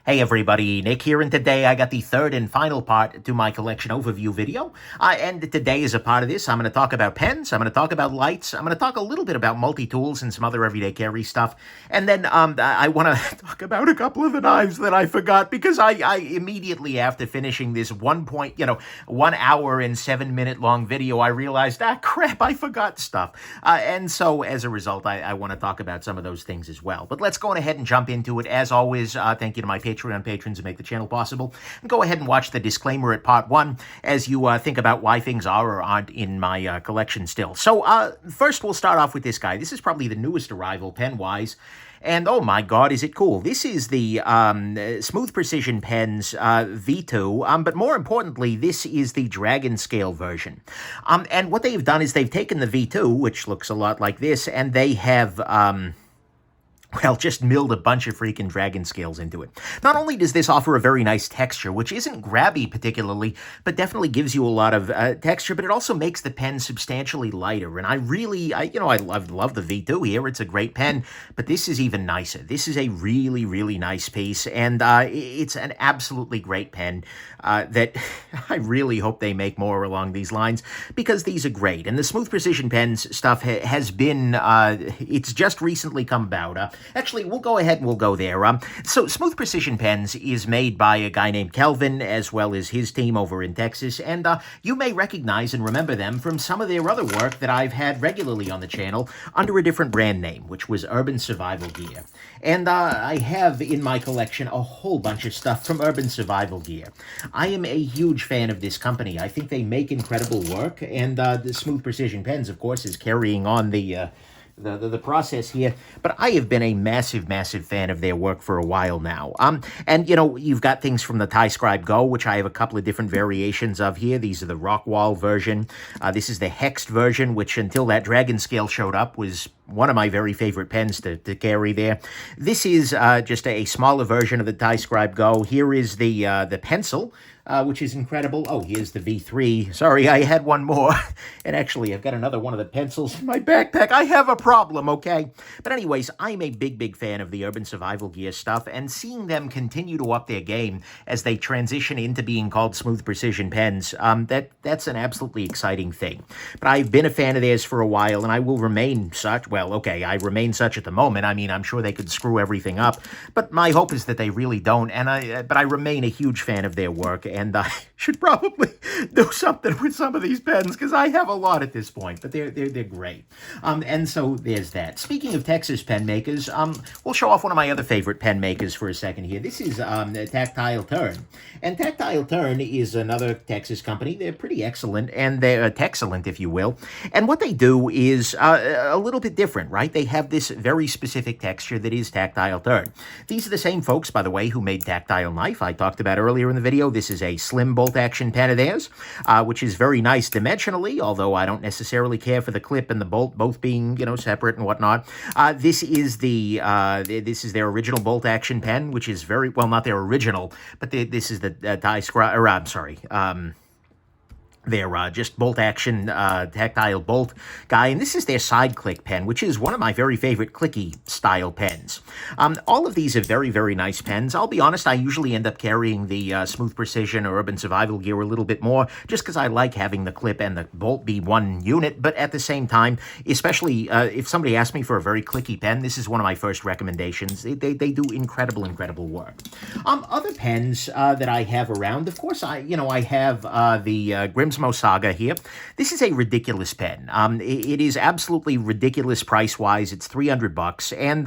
Hey everybody, Nick here, and today I got the third and final part to my collection overview video. And today, as a part of this, I'm going to talk about pens, I'm going to talk about lights, I'm going to talk a little bit about multi-tools and some other everyday carry stuff. And then I want to talk about a couple of the knives that I forgot, because I immediately after finishing this 1 hour and 7 minute long video, I realized, crap, I forgot stuff. And so as a result, I want to talk about some of those things as well. But let's go ahead and jump into it. As always, thank you to my Patreon patrons who make the channel possible. And go ahead and watch the disclaimer at part 1 as you think about why things are or aren't in my collection still. So first we'll start off with this guy. This is probably the newest arrival pen-wise. And oh my god, is it cool. This is the Smooth Precision Pens V2, but more importantly, this is the Dragon Scale version. And what they've done is they've taken the V2, which looks a lot like this, and they have well, just milled a bunch of freaking dragon scales into it. Not only does this offer a very nice texture, which isn't grabby particularly, but definitely gives you a lot of texture, but it also makes the pen substantially lighter. And I love the V2 here. It's a great pen, but this is even nicer. This is a really, really nice piece, and it's an absolutely great pen that I really hope they make more along these lines, because these are great. And the Smooth Precision Pens stuff has been, it's just recently come about. Actually, we'll go ahead and we'll go there. So Smooth Precision Pens is made by a guy named Kelvin, as well as his team over in Texas, and you may recognize and remember them from some of their other work that I've had regularly on the channel under a different brand name, which was Urban Survival Gear. And I have in my collection a whole bunch of stuff from Urban Survival Gear. I am a huge fan of this company. I think they make incredible work, and the Smooth Precision Pens, of course, is carrying on the process here, but I have been a massive, massive fan of their work for a while now. And, you know, you've got things from the TIE Scribe Go, which I have a couple of different variations of here. These are the Rockwall version. This is the Hexed version, which until that Dragon Scale showed up was one of my very favorite pens to carry there. This is just a smaller version of the TIE Scribe Go. Here is the pencil, which is incredible. Oh, here's the V3. Sorry, I had one more. And actually, I've got another one of the pencils in my backpack. I have a problem, okay? But anyways, I'm a big, big fan of the Urban Survival Gear stuff, and seeing them continue to up their game as they transition into being called Smooth Precision Pens, that's an absolutely exciting thing. But I've been a fan of theirs for a while, and I will remain such. Well, okay, I remain such at the moment. I mean, I'm sure they could screw everything up, but my hope is that they really don't, and but I remain a huge fan of their work, and I should probably do something with some of these pens, because I have a lot at this point, but they're great. And so there's that. Speaking of Texas pen makers, we'll show off one of my other favorite pen makers for a second here. This is Tactile Turn. And Tactile Turn is another Texas company. They're pretty excellent, and they're excellent, if you will. And what they do is a little bit different, right? They have this very specific texture that is Tactile Turn. These are the same folks, by the way, who made Tactile Knife I talked about earlier in the video. This is a slim bolt-action pen of theirs, which is very nice dimensionally, although I don't necessarily care for the clip and the bolt both being, you know, separate and whatnot. This is their original bolt-action pen, which is very, well, not their original, but this is the TIE Scribe, or I'm sorry, their just bolt-action tactile bolt guy, and this is their side click pen, which is one of my very favorite clicky style pens. All of these are very, very nice pens. I'll be honest, I usually end up carrying the Smooth Precision or Urban Survival Gear a little bit more, just because I like having the clip and the bolt be one unit, but at the same time, especially if somebody asks me for a very clicky pen, this is one of my first recommendations. They do incredible, incredible work. Other pens that I have around, of course, I have the Grimsmo Saga here. This is a ridiculous pen. It is absolutely ridiculous price-wise. It's $300, and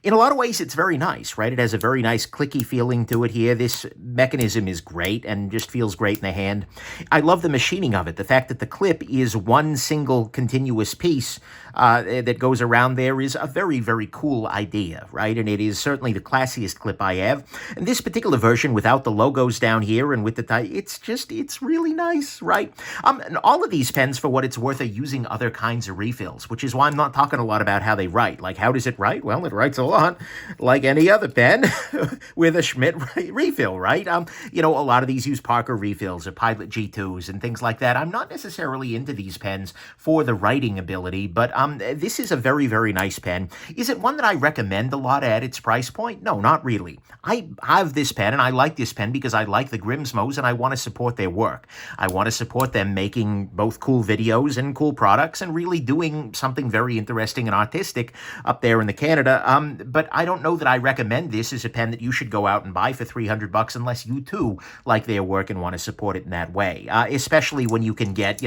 in a lot of ways, it's very nice, right? It has a very nice clicky feeling to it here. This mechanism is great and just feels great in the hand. I love the machining of it. The fact that the clip is one single continuous piece that goes around there is a very, very cool idea, right? And it is certainly the classiest clip I have. And this particular version, without the logos down here and with the tie, it's really nice, right? right? And all of these pens, for what it's worth, are using other kinds of refills, which is why I'm not talking a lot about how they write. Like, how does it write? Well, it writes a lot like any other pen with a Schmidt refill, right? You know, a lot of these use Parker refills or Pilot G2s and things like that. I'm not necessarily into these pens for the writing ability, but this is a very, very nice pen. Is it one that I recommend a lot at its price point? No, not really. I have this pen, and I like this pen because I like the Grimsmos, and I want to support their work. I want to support them making both cool videos and cool products and really doing something very interesting and artistic up there in the Canada. But I don't know that I recommend this as a pen that you should go out and buy for $300 unless you too like their work and want to support it in that way. Especially when you can get,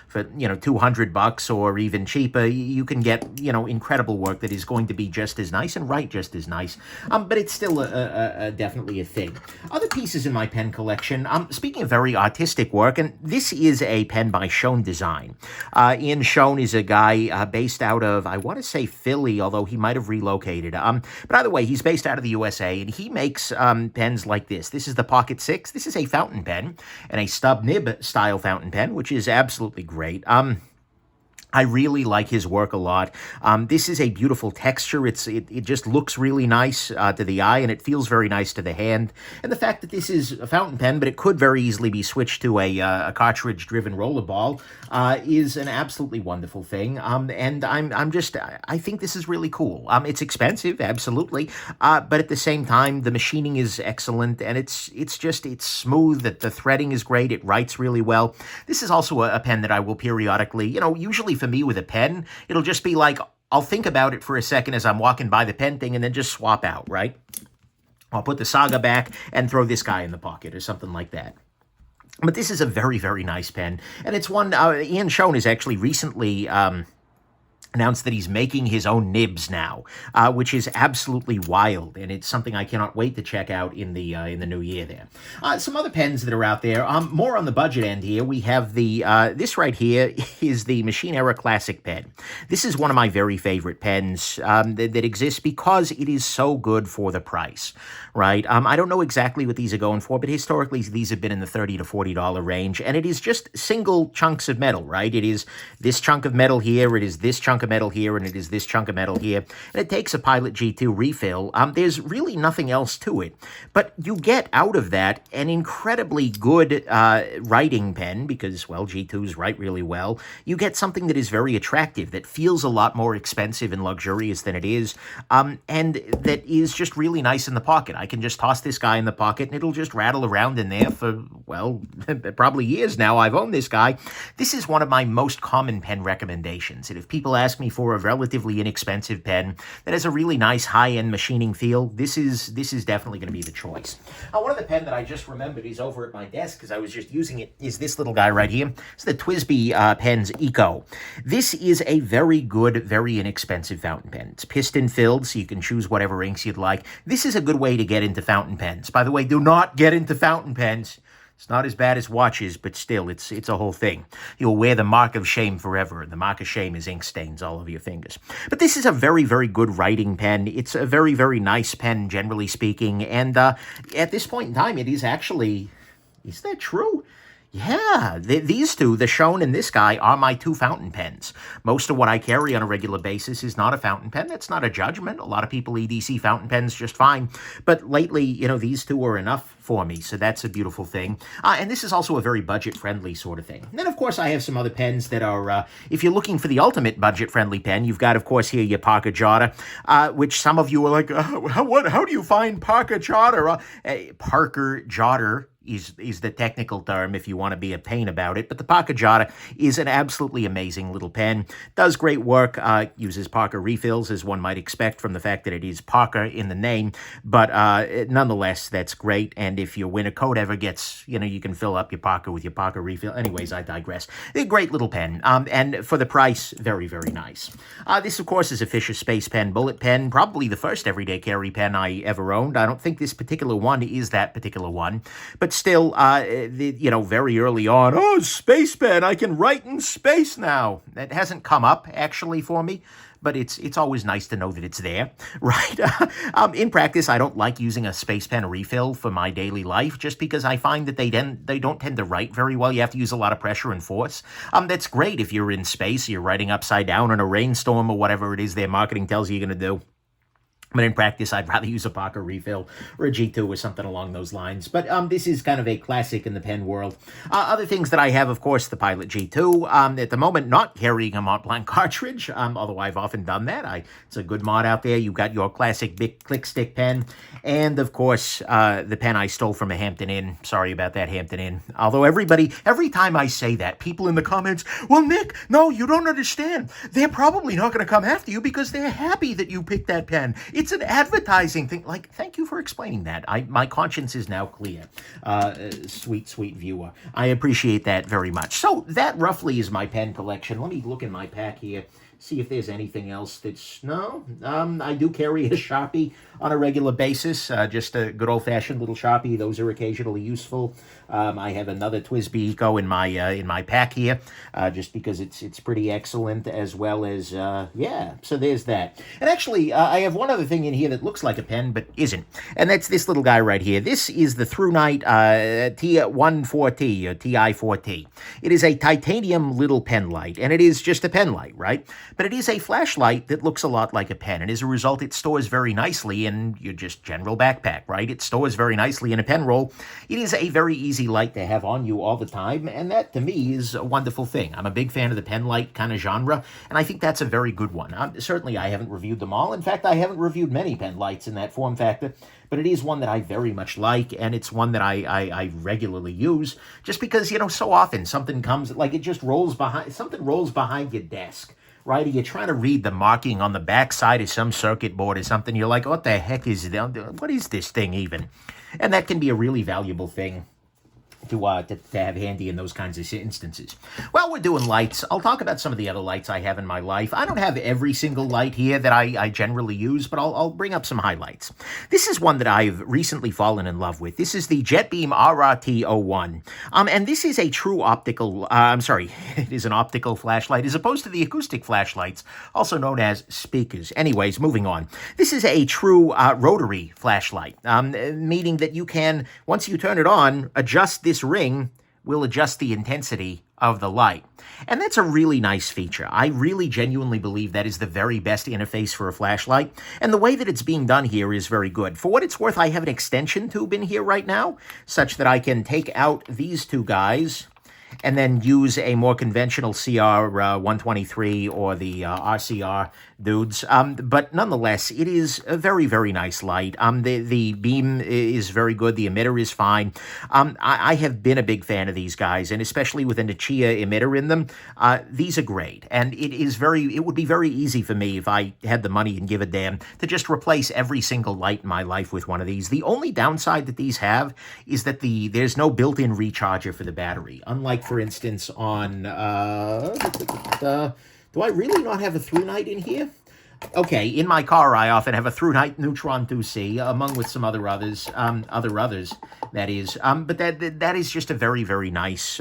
for $200 or even cheaper, you can get incredible work that is going to be just as nice and write just as nice. But it's still definitely a thing. Other pieces in my pen collection. Speaking of very artistic work, and this is a pen by Schon Design. Ian Schon is a guy based out of, I want to say Philly, although he might have relocated. But either way, he's based out of the USA, and he makes pens like this. This is the Pocket 6. This is a fountain pen, and a stub nib style fountain pen, which is absolutely great. I really like his work a lot. This is a beautiful texture. It just looks really nice to the eye, and it feels very nice to the hand. And the fact that this is a fountain pen, but it could very easily be switched to a cartridge-driven rollerball, is an absolutely wonderful thing. And I think this is really cool. It's expensive, absolutely, but at the same time, the machining is excellent, and it's smooth. The threading is great. It writes really well. This is also a pen that I will periodically, usually for me with a pen, it'll just be like, I'll think about it for a second as I'm walking by the pen thing and then just swap out, right? I'll put the Saga back and throw this guy in the pocket or something like that. But this is a very, very nice pen. And it's one, Ian Schon has actually recently announced that he's making his own nibs now, which is absolutely wild, and it's something I cannot wait to check out in the new year there. Some other pens that are out there, more on the budget end here, we have the, this right here is the Machine Era Classic pen. This is one of my very favorite pens that exists because it is so good for the price, right? I don't know exactly what these are going for, but historically these have been in the $30 to $40 range, and it is just single chunks of metal, right? It is this chunk of metal here, it is this chunk of metal here, and it is this chunk of metal here, and it takes a Pilot G2 refill. There's really nothing else to it, but you get out of that an incredibly good writing pen because, well, G2s write really well. You get something that is very attractive, that feels a lot more expensive and luxurious than it is, and that is just really nice in the pocket. I can just toss this guy in the pocket, and it'll just rattle around in there for, well, probably years now I've owned this guy. This is one of my most common pen recommendations, and if people ask me for a relatively inexpensive pen that has a really nice high-end machining feel, this is definitely going to be the choice. One of the pen that I just remembered is over at my desk because I was just using it is this little guy right here. It's the TWSBI Pens Eco. This is a very good, very inexpensive fountain pen. It's piston filled, so you can choose whatever inks you'd like. This is a good way to get into fountain pens. By the way, do not get into fountain pens. It's not as bad as watches, but still, it's a whole thing. You'll wear the mark of shame forever, and the mark of shame is ink stains all over your fingers. But this is a very, very good writing pen. It's a very, very nice pen, generally speaking, and at this point in time, it is actually... Is that true? Yeah, these two, the Schon and this guy, are my two fountain pens. Most of what I carry on a regular basis is not a fountain pen. That's not a judgment. A lot of people EDC fountain pens just fine. But lately, these two are enough for me, so that's a beautiful thing. And this is also a very budget-friendly sort of thing. And then, of course, I have some other pens that are, if you're looking for the ultimate budget-friendly pen, you've got, of course, here your Parker Jotter, which some of you are like, how do you find Parker Jotter? Parker Jotter is the technical term if you want to be a pain about it. But the Parker Jotter is an absolutely amazing little pen. Does great work. Uses Parker refills, as one might expect from the fact that it is Parker in the name. But nonetheless, that's great. And if your winter coat ever gets, you can fill up your Parker with your Parker refill. Anyways, I digress. A great little pen. And for the price, very, very nice. This, of course, is a Fisher Space Pen Bullet Pen. Probably the first everyday carry pen I ever owned. I don't think this particular one is that particular one. But still, very early on, space pen, I can write in space now. That hasn't come up, actually, for me. but it's always nice to know that it's there, right? In practice, I don't like using a space pen refill for my daily life just because I find that they don't tend to write very well. You have to use a lot of pressure and force. That's great if you're in space, you're writing upside down in a rainstorm or whatever it is their marketing tells you you're going to do. But in practice, I'd rather use a Parker refill or a G2 or something along those lines. But this is kind of a classic in the pen world. Other things that I have, of course, the Pilot G2. At the moment, not carrying a Mont Blanc cartridge, although I've often done that. It's a good mod out there. You've got your classic big click stick pen. And, of course, the pen I stole from a Hampton Inn. Sorry about that, Hampton Inn. Although every time I say that, people in the comments, well, Nick, no, you don't understand. They're probably not going to come after you because they're happy that you picked that pen. It's an advertising thing. Like, thank you for explaining that. My conscience is now clear. Sweet viewer. I appreciate that very much. So that roughly is my pen collection. Let me look in my pack here. See if there's anything else that's... No. I do carry a Sharpie on a regular basis. Just a good old-fashioned little Sharpie. Those are occasionally useful. I have another TWSBI Eco in my pack here, just because it's pretty excellent, as well as, yeah, so there's that. And actually, I have one other thing in here that looks like a pen, but isn't, and that's this little guy right here. This is the ThruNite T14T, or TI4T. It is a titanium little pen light, and it is just a pen light, right? But it is a flashlight that looks a lot like a pen, and as a result, it stores very nicely in your just general backpack, right? It stores very nicely in a pen roll. It is a very easy light to have on you all the time, and that to me is a wonderful thing. I'm a big fan of the pen light kind of genre, and I think that's a very good one. Certainly I haven't reviewed them all. In fact, I haven't reviewed many pen lights in that form factor, but it is one that I very much like, and it's one that I regularly use, just because, you know, so often something comes, like it just rolls behind, something rolls behind your desk, right? You're trying to read the marking on the back side of some circuit board or something. You're like, what the heck is it? What is this thing even? And that can be a really valuable thing to have handy in those kinds of instances. While we're doing lights, I'll talk about some of the other lights I have in my life. I don't have every single light here that I generally use, but I'll bring up some highlights. This is one that I've recently fallen in love with. This is the JetBeam RRT01. And this is a true optical, it is an optical flashlight as opposed to the acoustic flashlights, also known as speakers. Anyways, moving on. This is a true rotary flashlight, meaning that you can, once you turn it on, adjust this ring will adjust the intensity of the light. And that's a really nice feature. I really genuinely believe that is the very best interface for a flashlight. And the way that it's being done here is very good. For what it's worth, I have an extension tube in here right now, such that I can take out these two guys and then use a more conventional CR 123 or the RCR dudes. But nonetheless, it is a very, very nice light. The beam is very good. The emitter is fine. I have been a big fan of these guys, and especially with a Nichia emitter in them, these are great. And it would be very easy for me, if I had the money and give a damn, to just replace every single light in my life with one of these. The only downside that these have is that there's no built-in recharger for the battery. Unlike, for instance, on... do I really not have a ThruNite in here? Okay, in my car I often have a ThruNite Neutron 2C, among with some other others, that is. But that is just a very, very nice...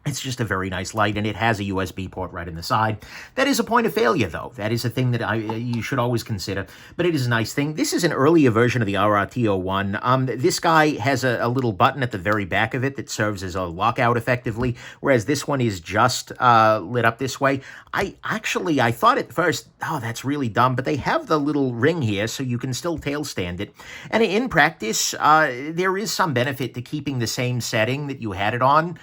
It's just a very nice light, and it has a USB port right in the side. That is a point of failure, though. That is a thing that you should always consider, but it is a nice thing. This is an earlier version of the RRT01. This guy has a little button at the very back of it that serves as a lockout, effectively, whereas this one is just lit up this way. I thought at first, oh, that's really dumb, but they have the little ring here, so you can still tail stand it. And in practice, there is some benefit to keeping the same setting that you had it on,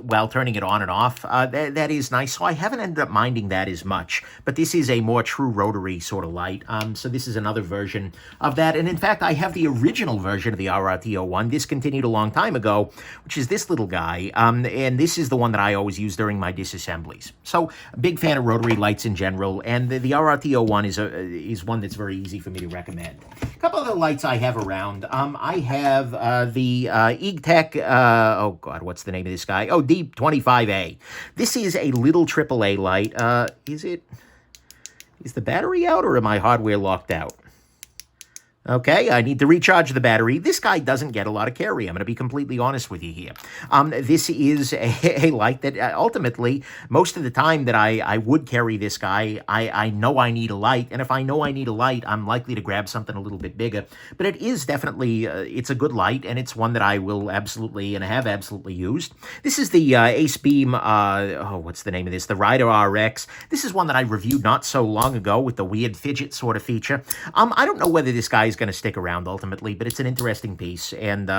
while turning it on and off. That is nice. So I haven't ended up minding that as much. But this is a more true rotary sort of light. So this is another version of that. And in fact, I have the original version of the RRT01, discontinued a long time ago, which is this little guy. And this is the one that I always use during my disassemblies. So a big fan of rotary lights in general. And the RRT01 is one that's very easy for me to recommend. A couple other lights I have around. I have the EGTech, oh God, what's the name of this guy? Oh, D25A. This is a little AAA light. Is the battery out, or am I hardware locked out? Okay, I need to recharge the battery. This guy doesn't get a lot of carry. I'm going to be completely honest with you here. This is a light that ultimately, most of the time that I would carry this guy, I know I need a light. And if I know I need a light, I'm likely to grab something a little bit bigger. But it is definitely, it's a good light, and it's one that I will absolutely and have absolutely used. This is the Ace Beam, what's the name of this? The Rider RX. This is one that I reviewed not so long ago with the weird fidget sort of feature. I don't know whether this guy is going to stick around ultimately, but it's an interesting piece, and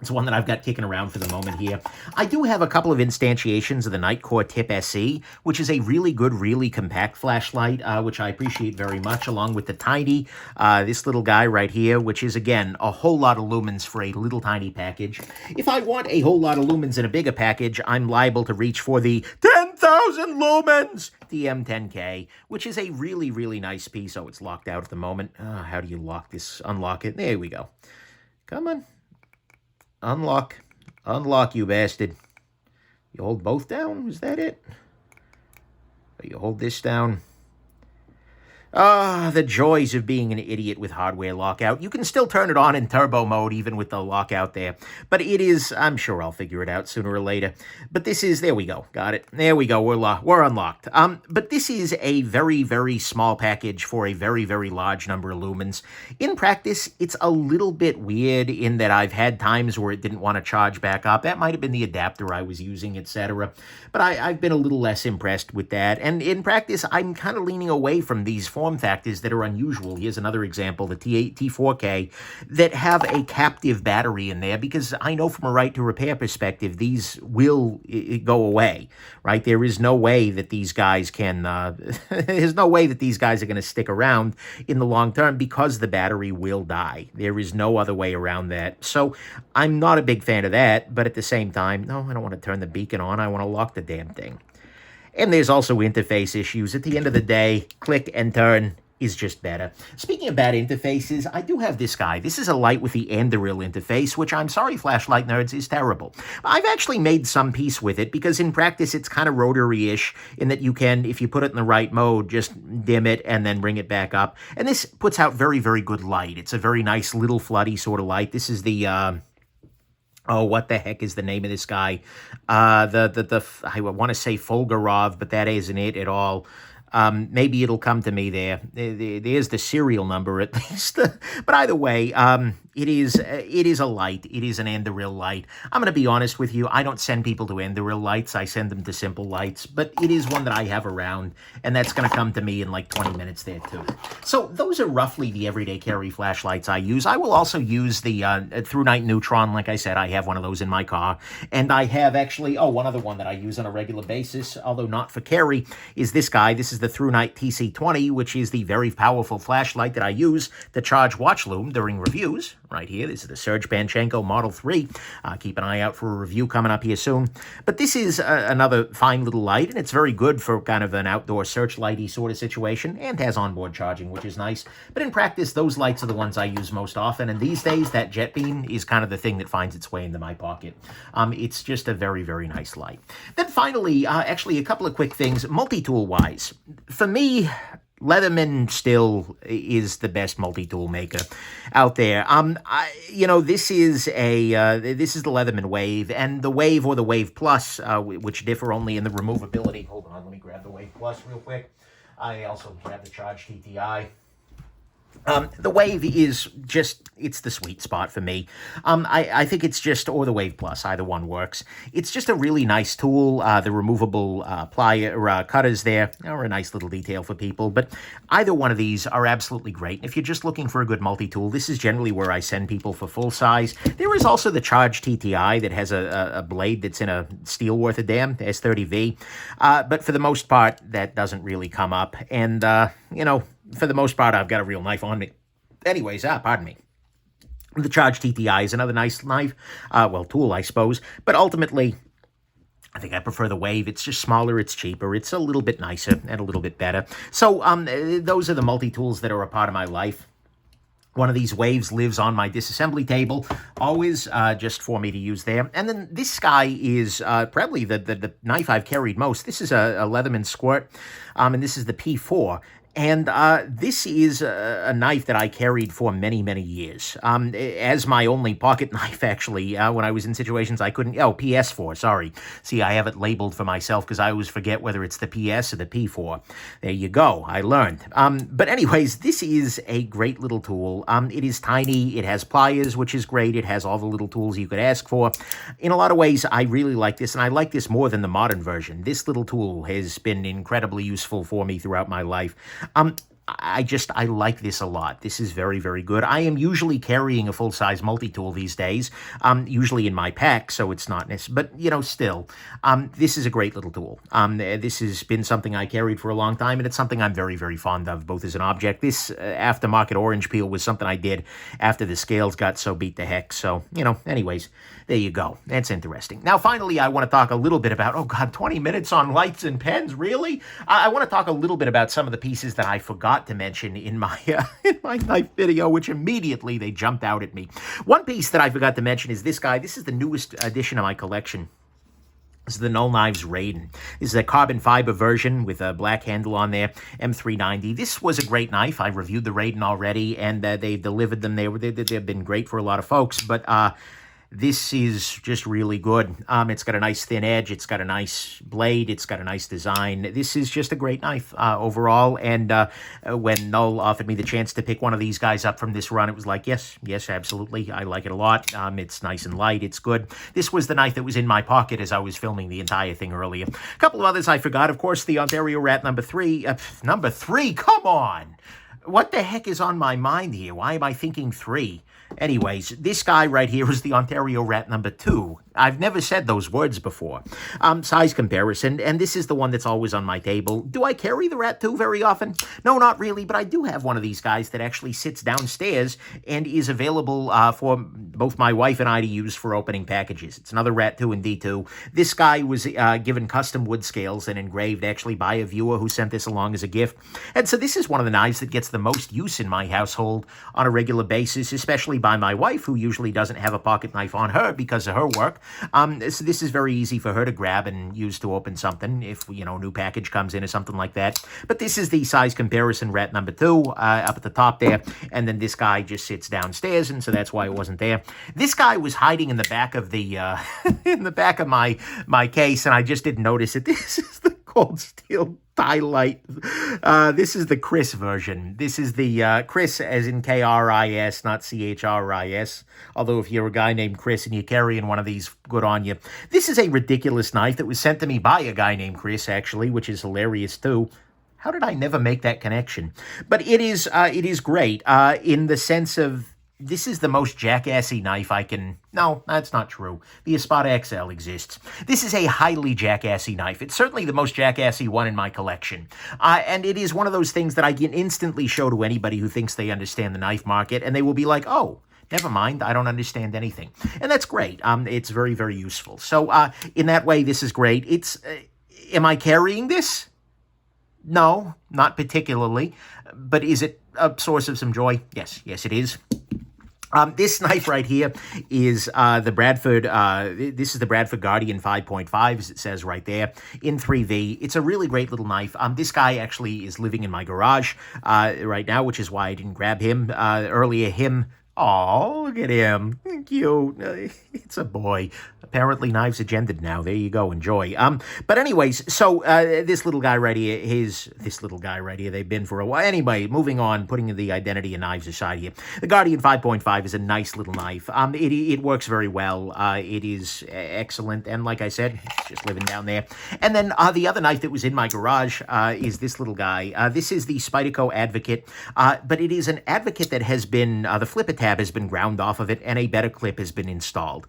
it's one that I've got kicking around for the moment here. I do have a couple of instantiations of the Nightcore Tip SE, which is a really good, really compact flashlight, which I appreciate very much, along with the Tiny, this little guy right here, which is, again, a whole lot of lumens for a little tiny package. If I want a whole lot of lumens in a bigger package, I'm liable to reach for the 10,000 lumens DM10K, which is a really, really nice piece. Oh, it's locked out at the moment. How do you lock this? Unlock it. There we go. Come on. Unlock. Unlock, you bastard. You hold both down? Is that it? Or you hold this down? Ah, the joys of being an idiot with hardware lockout. You can still turn it on in turbo mode even with the lockout there. But it is, I'm sure I'll figure it out sooner or later. But this is, there we go, got it. There we go, we're unlocked. But this is a very, very small package for a very, very large number of lumens. In practice, it's a little bit weird in that I've had times where it didn't want to charge back up. That might have been the adapter I was using, etc. But I've been a little less impressed with that. And in practice, I'm kind of leaning away from these form factors that are unusual. Here's another example, the T4K, that have a captive battery in there, because I know from a right to repair perspective, these will go away, right? There is no way that these guys can, there's no way that these guys are going to stick around in the long term, because the battery will die. There is no other way around that. So I'm not a big fan of that, but at the same time, no, I don't want to turn the beacon on. I want to lock the damn thing. And there's also interface issues. At the end of the day, click and turn is just better. Speaking of bad interfaces, I do have this guy. This is a light with the Anduril interface, which, I'm sorry, flashlight nerds, is terrible. I've actually made some peace with it, because in practice it's kind of rotary-ish in that you can, if you put it in the right mode, just dim it and then bring it back up. And this puts out very, very good light. It's a very nice little floody sort of light. This is the... oh, what the heck is the name of this guy? I want to say Folgorov, but that isn't it at all. Maybe it'll come to me there. There's the serial number at least. But either way, it is a light. It is an Anduril light. I'm going to be honest with you. I don't send people to Anduril lights. I send them to simple lights. But it is one that I have around, and that's going to come to me in like 20 minutes there too. So those are roughly the everyday carry flashlights I use. I will also use the Through Night Neutron. Like I said, I have one of those in my car. And I have actually, one other one that I use on a regular basis, although not for carry, is this guy. This is the Through Night TC20, which is the very powerful flashlight that I use to charge Watch Loom during reviews. Right here, this is the Serge Panchenko Model 3. Keep an eye out for a review coming up here soon. But this is another fine little light, and it's very good for kind of an outdoor searchlighty sort of situation, and has onboard charging, which is nice. But in practice, those lights are the ones I use most often, and these days, that jet beam is kind of the thing that finds its way into my pocket. It's just a very, very nice light. Then finally, actually a couple of quick things, multi-tool-wise. For me, Leatherman still is the best multi-tool maker out there. This is the Leatherman Wave, and the Wave or the Wave Plus, which differ only in the removability. Hold on, let me grab the Wave Plus real quick. I also grab the Charge TTI. The Wave is just, it's the sweet spot for me. I think it's just, or the Wave Plus, either one works. It's just a really nice tool. The removable cutters there are a nice little detail for people, but either one of these are absolutely great. If you're just looking for a good multi-tool, this is generally where I send people for full size. There is also the Charge TTI that has a blade that's in a steel worth a damn, S30V, but for the most part, that doesn't really come up, and, for the most part, I've got a real knife on me. Anyways, pardon me. The Charge TTI is another nice knife, tool, I suppose. But ultimately, I think I prefer the Wave. It's just smaller, it's cheaper, it's a little bit nicer, and a little bit better. So those are the multi-tools that are a part of my life. One of these Waves lives on my disassembly table, always just for me to use there. And then this guy is probably the knife I've carried most. This is a Leatherman Squirt, and this is the P4. And this is a knife that I carried for many, many years. As my only pocket knife, actually, when I was in situations I couldn't... Oh, PS4, sorry. See, I have it labeled for myself because I always forget whether it's the PS or the P4. There you go. I learned. But anyways, this is a great little tool. It is tiny. It has pliers, which is great. It has all the little tools you could ask for. In a lot of ways, I really like this, and I like this more than the modern version. This little tool has been incredibly useful for me throughout my life. I like this a lot. This is very, very good. I am usually carrying a full-size multi-tool these days, usually in my pack, so it's not necessary. But, you know, still, this is a great little tool. This has been something I carried for a long time, and it's something I'm very, very fond of, both as an object. This aftermarket orange peel was something I did after the scales got so beat to heck. So, you know, anyways, there you go. That's interesting. Now, finally, I want to talk a little bit about, oh, God, 20 minutes on lights and pens, really? I want to talk a little bit about some of the pieces that I forgot to mention in my knife video, which immediately they jumped out at me. One piece that I forgot to mention is this guy. This is the newest addition of my collection. This is the Null Knives Raiden. This is a carbon fiber version with a black handle on there, M390. This was a great knife. I reviewed the Raiden already, and they delivered them. They've been great for a lot of folks, but this is just really good. It's got a nice thin edge. It's got a nice blade. It's got a nice design. This is just a great knife overall. And when Null offered me the chance to pick one of these guys up from this run, it was like, yes, absolutely. I like it a lot. It's nice and light. It's good. This was the knife that was in my pocket as I was filming the entire thing earlier. A couple of others I forgot. Of course, the Ontario Rat number 3. Number 3? Come on! What the heck is on my mind here? Why am I thinking 3? Anyways, this guy right here is the Ontario Rat number 2. I've never said those words before. Size comparison, and this is the one that's always on my table. Do I carry the Rat 2 very often? No, not really, but I do have one of these guys that actually sits downstairs and is available for both my wife and I to use for opening packages. It's another Rat 2 in D2. This guy was given custom wood scales and engraved actually by a viewer who sent this along as a gift. And so this is one of the knives that gets the most use in my household on a regular basis, especially by my wife, who usually doesn't have a pocket knife on her because of her work. So this is very easy for her to grab and use to open something if, you know, a new package comes in or something like that. But this is the size comparison Rat number 2 up at the top there. And then this guy just sits downstairs, and so that's why it wasn't there. This guy was hiding in the back of the in the back of my case, and I just didn't notice it. This is the cold steel tie light. This is the Chris version. This is the Chris as in K-R-I-S, not C-H-R-I-S. Although if you're a guy named Chris and you're carrying one of these, good on you. This is a ridiculous knife that was sent to me by a guy named Chris, actually, which is hilarious too. How did I never make that connection? But it is great in the sense of this is the most jackassy knife I can... No, that's not true. The Espada XL exists. This is a highly jackassy knife. It's certainly the most jackassy one in my collection. And it is one of those things that I can instantly show to anybody who thinks they understand the knife market, and they will be like, oh, never mind, I don't understand anything. And that's great. It's very, very useful. So in that way, this is great. It's... am I carrying this? No, not particularly. But is it a source of some joy? Yes, it is. This knife right here is the Bradford, this is the Bradford Guardian 5.5, as it says right there, in 3V. It's a really great little knife. This guy actually is living in my garage right now, which is why I didn't grab him earlier. Oh, look at him. Cute. It's a boy. Apparently knives are gendered now. There you go. Enjoy. But anyways, so this little guy right here, they've been for a while. Anyway, moving on, putting the identity of knives aside here. The Guardian 5.5 is a nice little knife. It works very well. It is excellent. And like I said, it's just living down there. And then the other knife that was in my garage is this little guy. This is the Spyderco Advocate. But it is an Advocate that has been, the flipper tab has been ground off of it, and a better clip has been installed.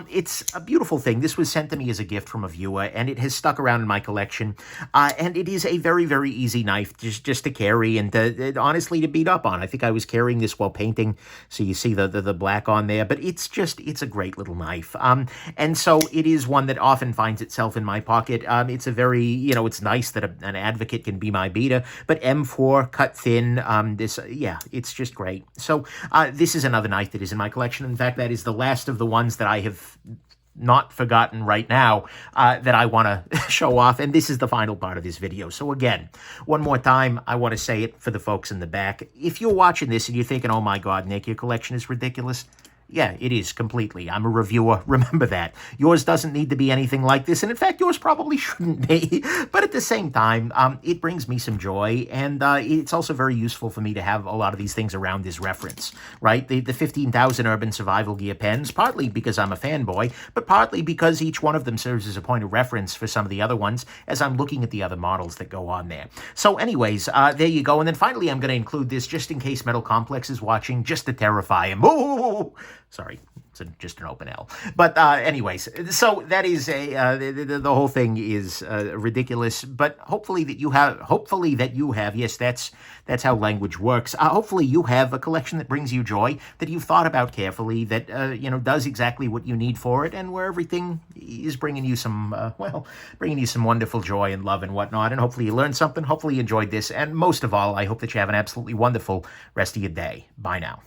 It's a beautiful thing. This was sent to me as a gift from a viewer, and it has stuck around in my collection. And it is a very, very easy knife just to carry and honestly to beat up on. I think I was carrying this while painting, so you see the black on there. But it's a great little knife. And so it is one that often finds itself in my pocket. It's a very, it's nice that an Advocate can be my beater. But M4, cut thin, it's just great. So this is another knife that is in my collection. In fact, that is the last of the ones that I have not forgotten right now that I want to show off, and this is the final part of this video. So again, one more time, I want to say it for the folks in the back. If you're watching this and you're thinking, oh my God, Nick, your collection is ridiculous, yeah, it is completely. I'm a reviewer. Remember that. Yours doesn't need to be anything like this. And in fact, yours probably shouldn't be. But at the same time, it brings me some joy. And it's also very useful for me to have a lot of these things around as reference, right? The 15,000 Urban Survival Gear pens, partly because I'm a fanboy, but partly because each one of them serves as a point of reference for some of the other ones as I'm looking at the other models that go on there. So anyways, there you go. And then finally, I'm going to include this just in case Metal Complex is watching, just to terrify him. Ooh! Sorry, it's just an open L. But anyways, so that is the whole thing is ridiculous. But hopefully that you have, yes, that's how language works. Hopefully you have a collection that brings you joy, that you've thought about carefully, that does exactly what you need for it, and where everything is bringing you some bringing you some wonderful joy and love and whatnot. And hopefully you learned something. Hopefully you enjoyed this, and most of all, I hope that you have an absolutely wonderful rest of your day. Bye now.